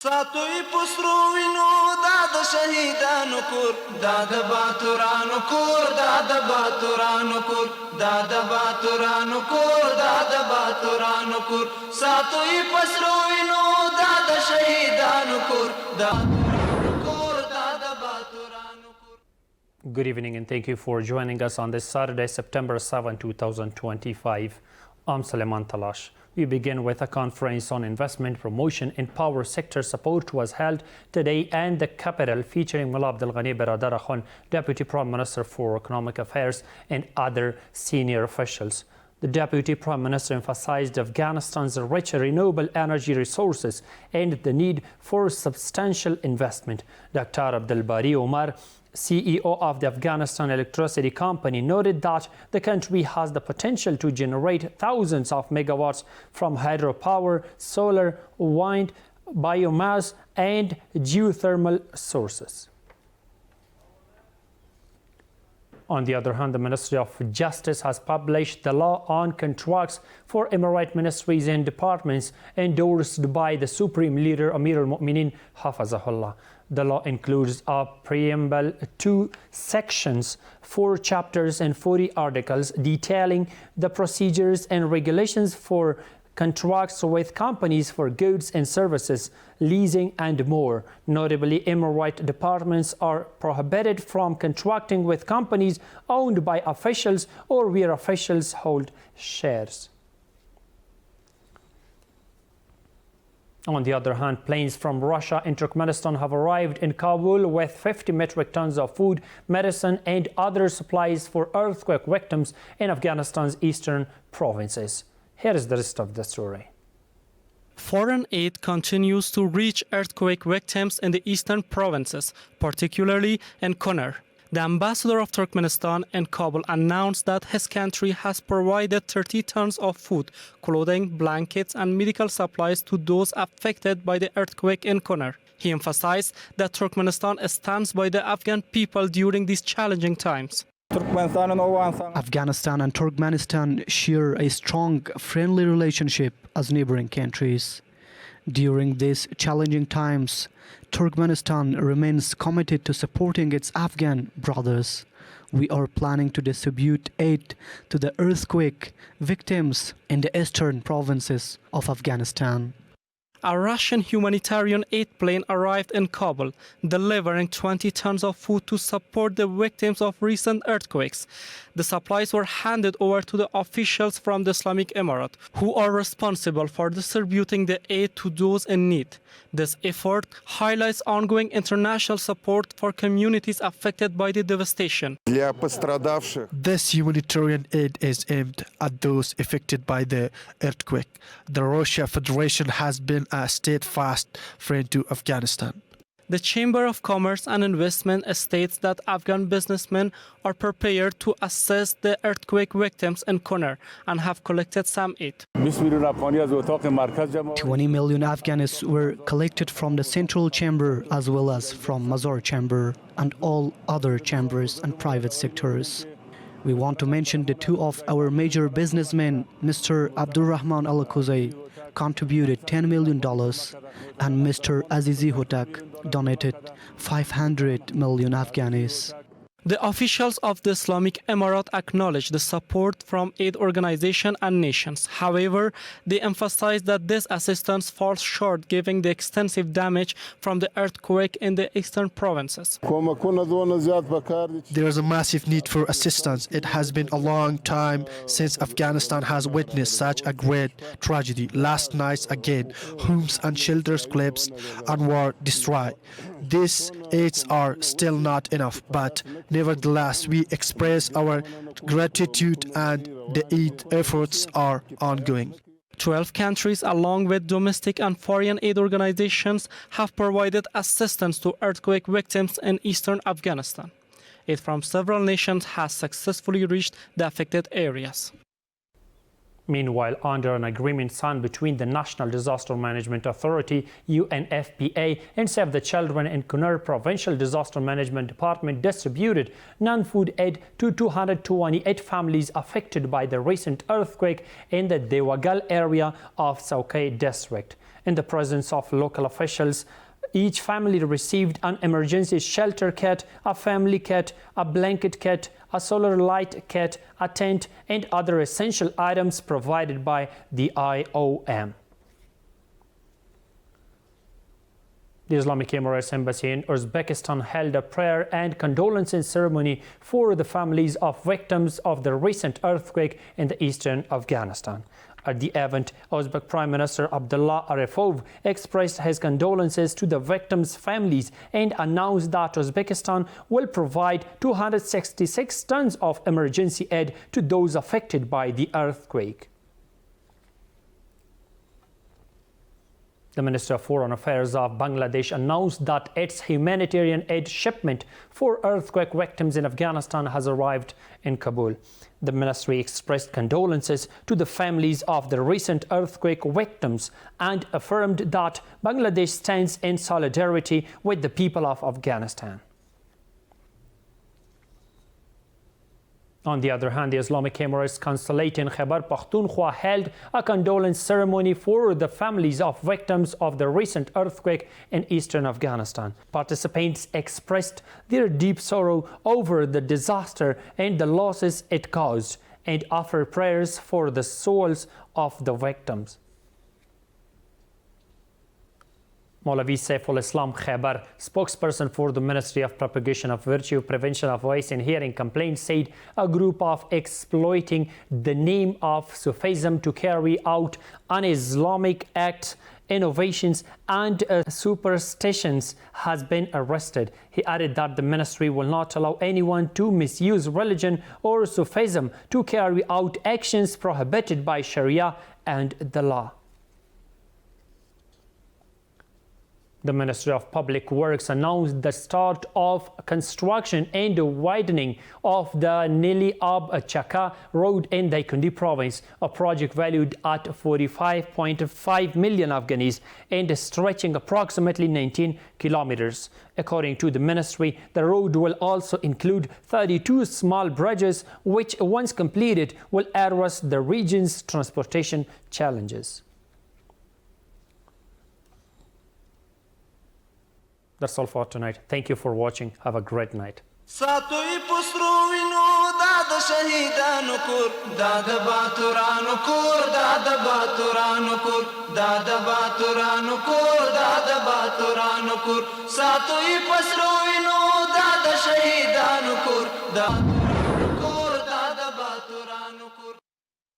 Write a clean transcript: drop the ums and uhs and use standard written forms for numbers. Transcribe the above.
ساتوی پسروینو داد شهیدانو کور داد باتورانو کور داد باتورانو کور داد باتورانو کور داد باتورانو کور ساتوی پسروینو داد شهیدانو کور داد کور داد باتورانو کور. Good evening and thank you for joining us on this Saturday, September 7, 2025. I'm Suleiman Talash. We begin with a conference on investment promotion in power sector support was held today in the capital, featuring Mullah Abdul Ghani Baradar Khan, Deputy Prime Minister for Economic Affairs, and other senior officials. The Deputy Prime Minister emphasized Afghanistan's rich renewable energy resources and the need for substantial investment. Dr. Abdul Bari Omar, CEO of the Afghanistan Electricity Company, noted that the country has the potential to generate thousands of megawatts from hydropower, solar, wind, biomass, and geothermal sources. On the other hand, the Ministry of Justice has published the law on contracts for Emirate ministries and departments endorsed by the Supreme Leader Amir al-Mu'minin Hafazahullah. The law includes a preamble, 2 sections, 4 chapters and 40 articles detailing the procedures and regulations for contracts with companies for goods and services, leasing and more. Notably, Emirate departments are prohibited from contracting with companies owned by officials or where officials hold shares. On the other hand, planes from Russia and Turkmenistan have arrived in Kabul with 50 metric tons of food, medicine, and other supplies for earthquake victims in Afghanistan's eastern provinces. Here is the rest of the story. Foreign aid continues to reach earthquake victims in the eastern provinces, particularly in Kunar. The ambassador of Turkmenistan in Kabul announced that his country has provided 30 tons of food, clothing, blankets, and medical supplies to those affected by the earthquake in Kunar. He emphasized that Turkmenistan stands by the Afghan people during these challenging times. Afghanistan and Turkmenistan share a strong, friendly relationship as neighboring countries. During these challenging times, Turkmenistan remains committed to supporting its Afghan brothers. We are planning to distribute aid to the earthquake victims in the eastern provinces of Afghanistan. A Russian humanitarian aid plane arrived in Kabul, delivering 20 tons of food to support the victims of recent earthquakes. The supplies were handed over to the officials from the Islamic Emirate, who are responsible for distributing the aid to those in need. This effort highlights ongoing international support for communities affected by the devastation. This humanitarian aid is aimed at those affected by the earthquake. The Russian Federation has been a steadfast friend to Afghanistan. The Chamber of Commerce and Investment states that Afghan businessmen are prepared to assist the earthquake victims in Kunar and have collected some aid. 20 million Afghans were collected from the Central Chamber as well as from Mazar Chamber and all other chambers and private sectors. We want to mention the 2 of our major businessmen, Mr. Abdurrahman Al-Khuzai contributed $10 million and Mr. Azizi Hotak donated 500 million Afghanis. The officials of the Islamic Emirate acknowledge the support from aid organizations and nations. However, they emphasize that this assistance falls short given the extensive damage from the earthquake in the eastern provinces. There is a massive need for assistance. It has been a long time since Afghanistan has witnessed such a great tragedy. Last night again, homes and shelters collapsed and were destroyed. These aids are still not enough, but nevertheless, we express our gratitude and the aid efforts are ongoing. 12 countries, along with domestic and foreign aid organizations, have provided assistance to earthquake victims in eastern Afghanistan. Aid from several nations has successfully reached the affected areas. Meanwhile, under an agreement signed between the National Disaster Management Authority, UNFPA, and Save the Children in Kunar Provincial Disaster Management Department distributed non-food aid to 228 families affected by the recent earthquake in the Dewagal area of Saukay district. In the presence of local officials, each family received an emergency shelter kit, a family kit, a blanket kit, a solar light kit, a tent, and other essential items provided by the IOM. The Islamic Emirates Embassy in Uzbekistan held a prayer and condolences ceremony for the families of victims of the recent earthquake in the eastern Afghanistan. At the event, Uzbek Prime Minister Abdullah Arifov expressed his condolences to the victims' families and announced that Uzbekistan will provide 266 tons of emergency aid to those affected by the earthquake. The Minister of Foreign Affairs of Bangladesh announced that its humanitarian aid shipment for earthquake victims in Afghanistan has arrived in Kabul. The ministry expressed condolences to the families of the recent earthquake victims and affirmed that Bangladesh stands in solidarity with the people of Afghanistan. On the other hand, the Islamic Emirates Consulate in Khyber Pakhtunkhwa held a condolence ceremony for the families of victims of the recent earthquake in eastern Afghanistan. Participants expressed their deep sorrow over the disaster and the losses it caused and offered prayers for the souls of the victims. Maulavi Saiful Islam Khyber, spokesperson for the Ministry of Propagation of Virtue, Prevention of Voice and Hearing Complaints, said a group of exploiting the name of Sufism to carry out un-Islamic acts, innovations and superstitions has been arrested. He added that the ministry will not allow anyone to misuse religion or Sufism to carry out actions prohibited by Sharia and the law. The Ministry of Public Works announced the start of construction and widening of the Nili Ab Chaka road in Daikundi province, a project valued at 45.5 million Afghanis and stretching approximately 19 kilometers. According to the ministry, the road will also include 32 small bridges, which, once completed, will address the region's transportation challenges. That's all for tonight. Thank you for watching. Have a great night. ساتوی پسرو وینو داد شهیدانو کور داد باتورانو کور داد باتورانو کور داد باتورانو کور داد باتورانو کور ساتوی پسرو وینو داد شهیدانو کور داد